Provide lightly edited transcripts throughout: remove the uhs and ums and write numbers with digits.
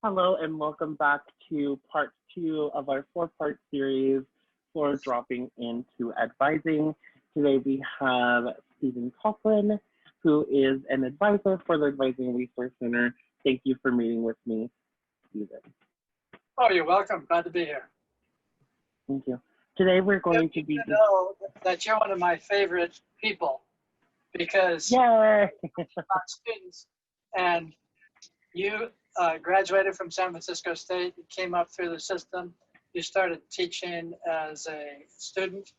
Hello and welcome back to part two of our four-part series for dropping into advising. Today we have Stephen Cochrane, who is an advisor for the Advising Resource Center. Thank you for meeting with me, Stephen. Oh, you're welcome. Glad to be here. Thank you. Today we're going to be You know that you're one of my favorite people because Yay! students, and you graduated from San Francisco State. You came up through the system. You started teaching as a student,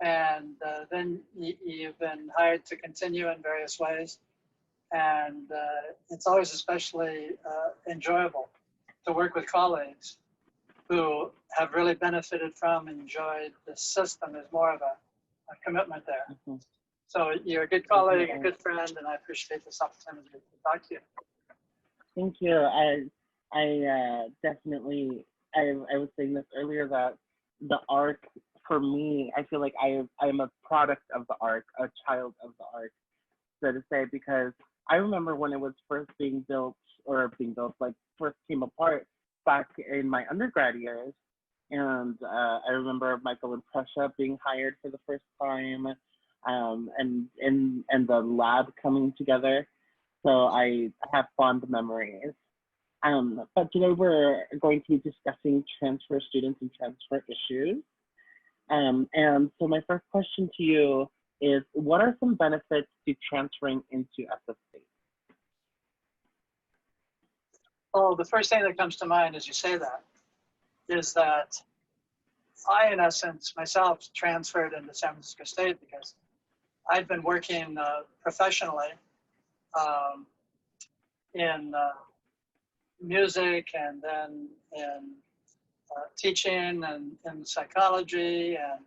and then you've been hired to continue in various ways. And it's always especially enjoyable to work with colleagues who have really benefited from and enjoyed the system. There's more of a commitment there. Mm-hmm. So you're a good colleague, a good friend, and I appreciate this opportunity to talk to you. Thank you. I definitely, I was saying this earlier that the arc for me, I feel like I'm a product of the arc, a child of the arc, so to say, because I remember when it was first being built, like first came apart back in my undergrad years. And I remember Michael and Prussia being hired for the first time, and the lab coming together. So I have fond memories. But today we're going to be discussing transfer students and transfer issues. And so my first question to you is, what are some benefits to transferring into SFSU? Well, the first thing that comes to mind as you say that is that I, in essence, myself transferred into San Francisco State because I'd been working professionally in music and then in teaching and in psychology and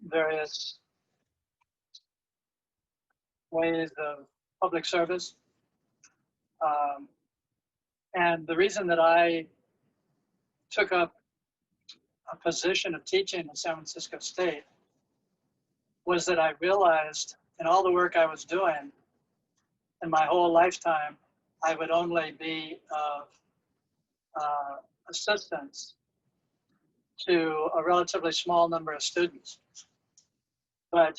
various ways of public service. And the reason that I took up a position of teaching at San Francisco State was that I realized in all the work I was doing in my whole lifetime, I would only be of assistance to a relatively small number of students. But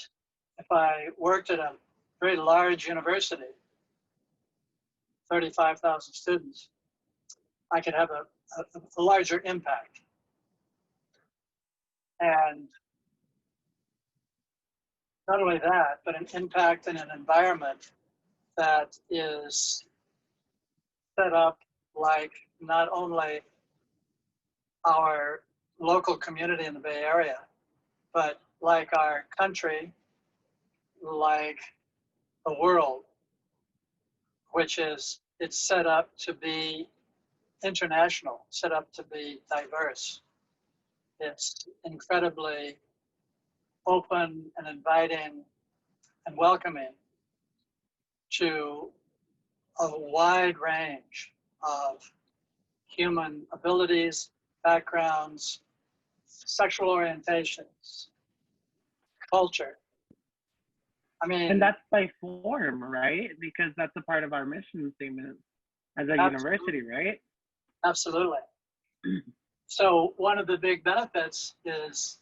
if I worked at a very large university, 35,000 students, I could have a larger impact. And not only that, but an impact in an environment that is set up like not only our local community in the Bay Area, but like our country, like the world, which is, it's set up to be international, set up to be diverse. It's incredibly open and inviting and welcoming to a wide range of human abilities, backgrounds, sexual orientations, culture. I mean, And that's by form, right? Because that's a part of our mission statement as a university, right? Absolutely. So one of the big benefits is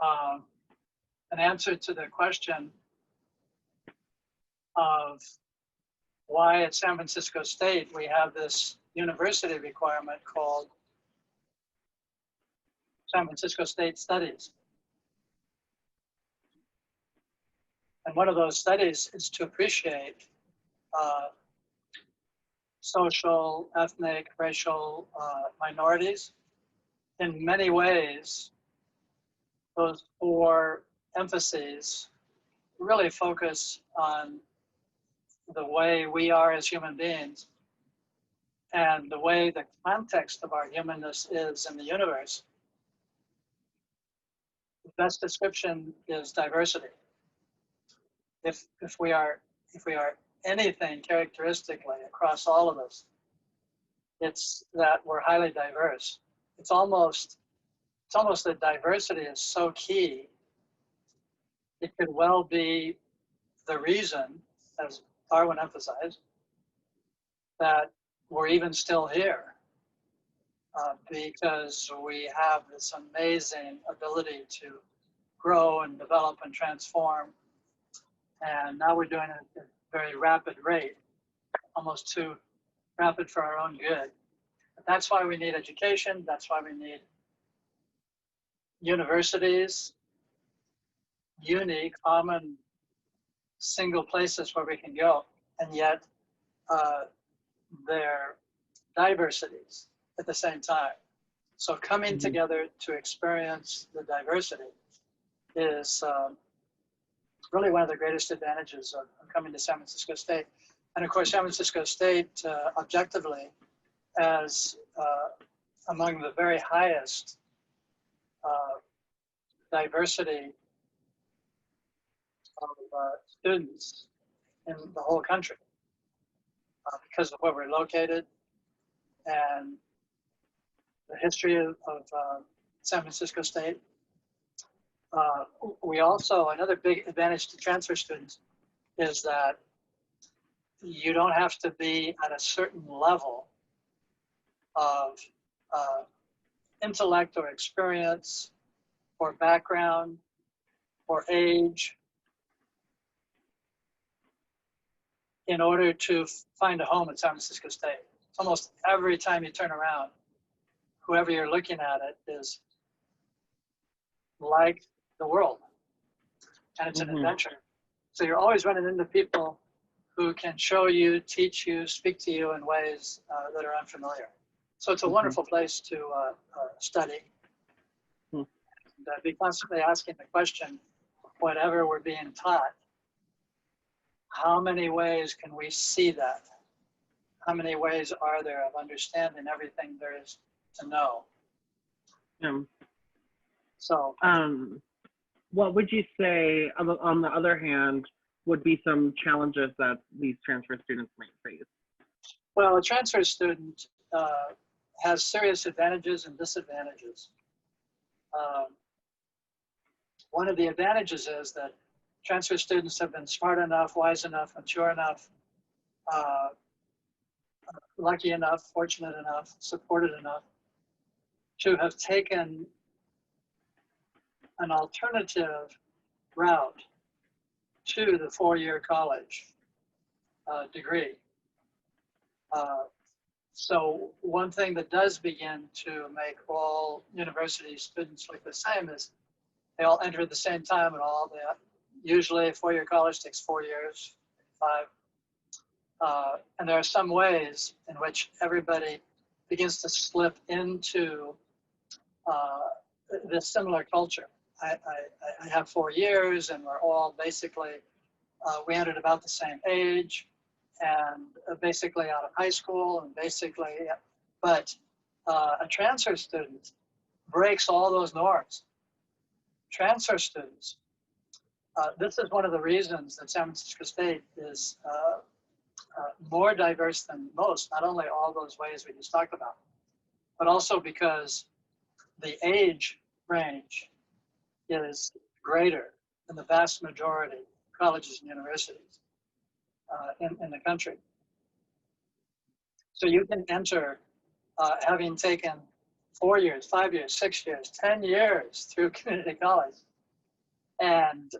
an answer to the question of why at San Francisco State we have this university requirement called San Francisco State Studies. And one of those studies is to appreciate social, ethnic, racial minorities. In many ways, those four emphases really focus on the way we are as human beings and the way the context of our humanness is in the universe. The best description is diversity. If we are anything characteristically across all of us, it's that we're highly diverse. It's almost that diversity is so key. It could well be the reason, as Darwin emphasized, that we're even still here because we have this amazing ability to grow and develop and transform. And now we're doing it at a very rapid rate, almost too rapid for our own good. But that's why we need education. That's why we need universities, unique, common, single places where we can go. And yet they're diversities at the same time. So coming together to experience the diversity is really one of the greatest advantages of coming to San Francisco State. And of course, San Francisco State, objectively, as among the very highest diversity of students in the whole country, because of where we're located and the history of San Francisco State. We also, another big advantage to transfer students is that you don't have to be at a certain level of intellect or experience or background or age in order to find a home at San Francisco State. Almost every time you turn around, whoever you're looking at it is like the world, and it's an adventure. So you're always running into people who can show you, teach you, speak to you in ways that are unfamiliar. So it's a wonderful place to study. And be constantly asking the question, whatever we're being taught, how many ways can we see that? How many ways are there of understanding everything there is to know? So, what would you say, on the other hand, would be some challenges that these transfer students might face? Well, a transfer student has serious advantages and disadvantages. One of the advantages is that transfer students have been smart enough, wise enough, mature enough, lucky enough, fortunate enough, supported enough to have taken an alternative route to the four-year college degree. So one thing that does begin to make all university students look the same is they all enter at the same time, and usually a four-year college takes 4 years, 5. And there are some ways in which everybody begins to slip into this similar culture. I have 4 years, and we're all basically, we entered about the same age, and basically out of high school, and basically, but a transfer student breaks all those norms. Transfer students, this is one of the reasons that San Francisco State is more diverse than most, not only all those ways we just talked about, but also because the age range is greater than the vast majority of colleges and universities in the country. So you can enter having taken 4 years, 5 years, 6 years, 10 years through community college and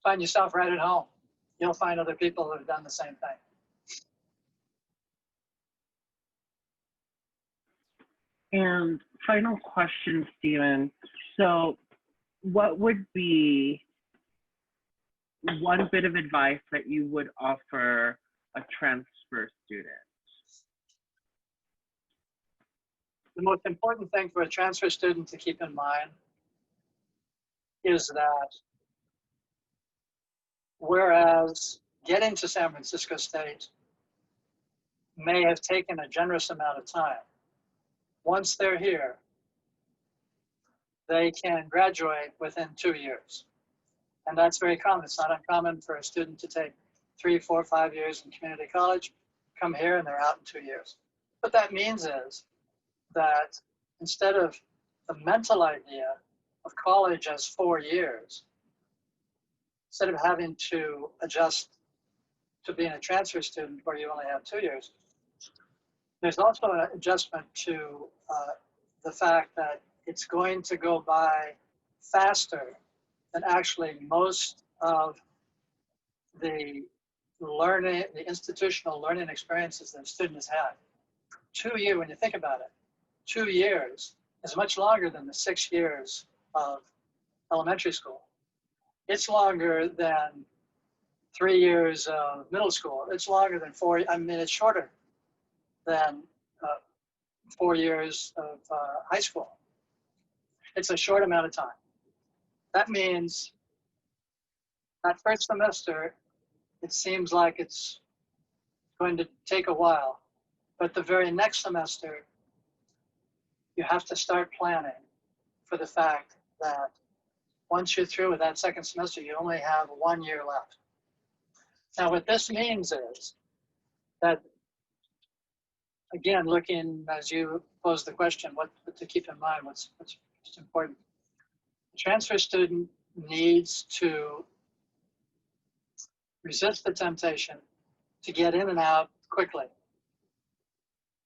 find yourself right at home. You'll find other people who have done the same thing. And final question, Stephen. So what would be one bit of advice that you would offer a transfer student? The most important thing for a transfer student to keep in mind is that whereas getting to San Francisco State may have taken a generous amount of time, once they're here, they can graduate within 2 years. And that's very common. It's not uncommon for a student to take 3, 4, 5 years in community college, come here, and they're out in 2 years. What that means is that instead of the mental idea of college as 4 years, instead of having to adjust to being a transfer student where you only have 2 years, There's also an adjustment to the fact that it's going to go by faster than actually most of the learning, the institutional learning experiences that a student has had. 2 years, when you think about it, 2 years is much longer than the 6 years of elementary school. It's longer than 3 years of middle school. It's longer than it's shorter than 4 years of high school. It's a short amount of time. That means that first semester, it seems like it's going to take a while, but the very next semester, you have to start planning for the fact that once you're through with that second semester, you only have 1 year left. Now, what this means is that, again, looking as you posed the question, what to keep in mind, what's important. The transfer student needs to resist the temptation to get in and out quickly.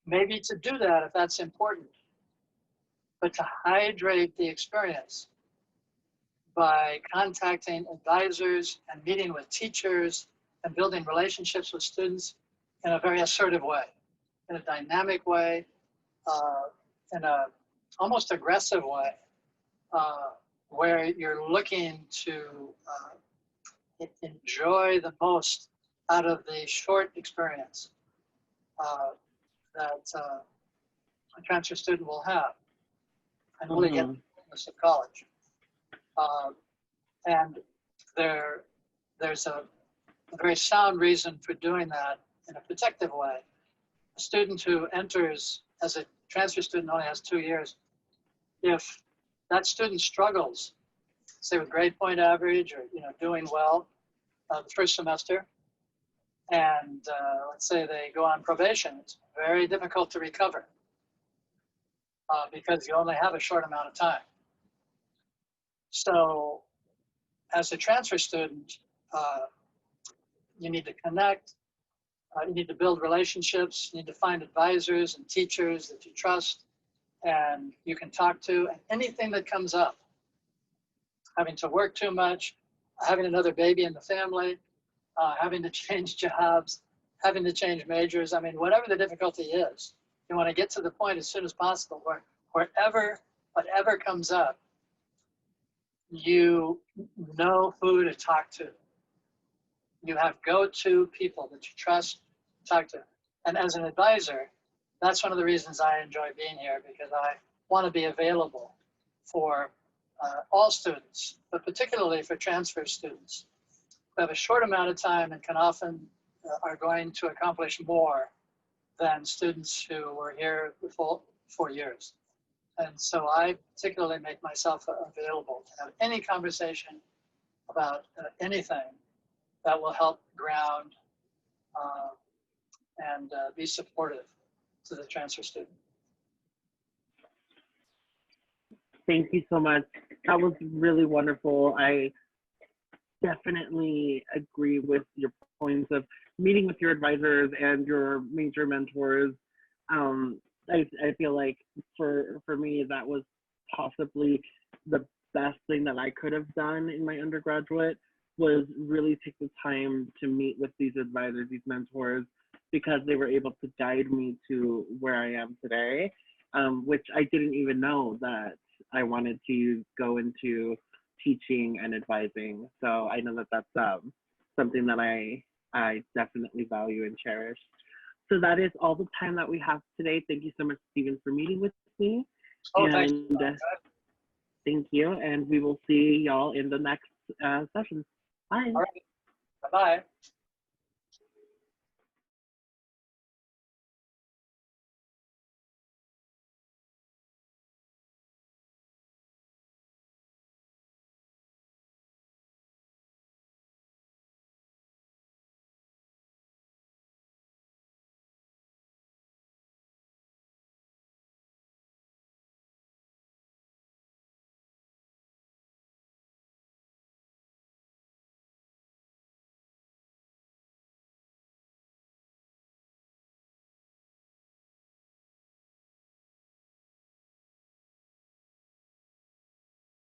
Maybe to do that if that's important, but to hydrate the experience by contacting advisors and meeting with teachers and building relationships with students in a very assertive way, in a dynamic way, in a almost aggressive way, where you're looking to enjoy the most out of the short experience that a transfer student will have and really get to college. And there's a very sound reason for doing that in a protective way. A student who enters as a transfer student only has 2 years. If that student struggles, say with grade point average or doing well the first semester, and let's say they go on probation, it's very difficult to recover because you only have a short amount of time. So as a transfer student, you need to connect, you need to build relationships, you need to find advisors and teachers that you trust and you can talk to, and anything that comes up, having to work too much, having another baby in the family, having to change jobs, having to change majors. I mean, whatever the difficulty is, you want to get to the point as soon as possible where whatever comes up, you know who to talk to. You have go-to people that you trust, talk to. And as an advisor, that's one of the reasons I enjoy being here, because I want to be available for all students, but particularly for transfer students who have a short amount of time and can often are going to accomplish more than students who were here for 4 years. And so I particularly make myself available to have any conversation about anything that will help ground and be supportive to the transfer student. Thank you so much. That was really wonderful. I definitely agree with your points of meeting with your advisors and your major mentors. I feel like for me, that was possibly the best thing that I could have done in my undergraduate, was really take the time to meet with these advisors, these mentors, because they were able to guide me to where I am today, which I didn't even know that I wanted to go into teaching and advising. So I know that that's something that I definitely value and cherish. So that is all the time that we have today. Thank you so much, Stephen, for meeting with me. Oh, and thanks. Thank you. And we will see y'all in the next session. Bye. All right. Bye-bye.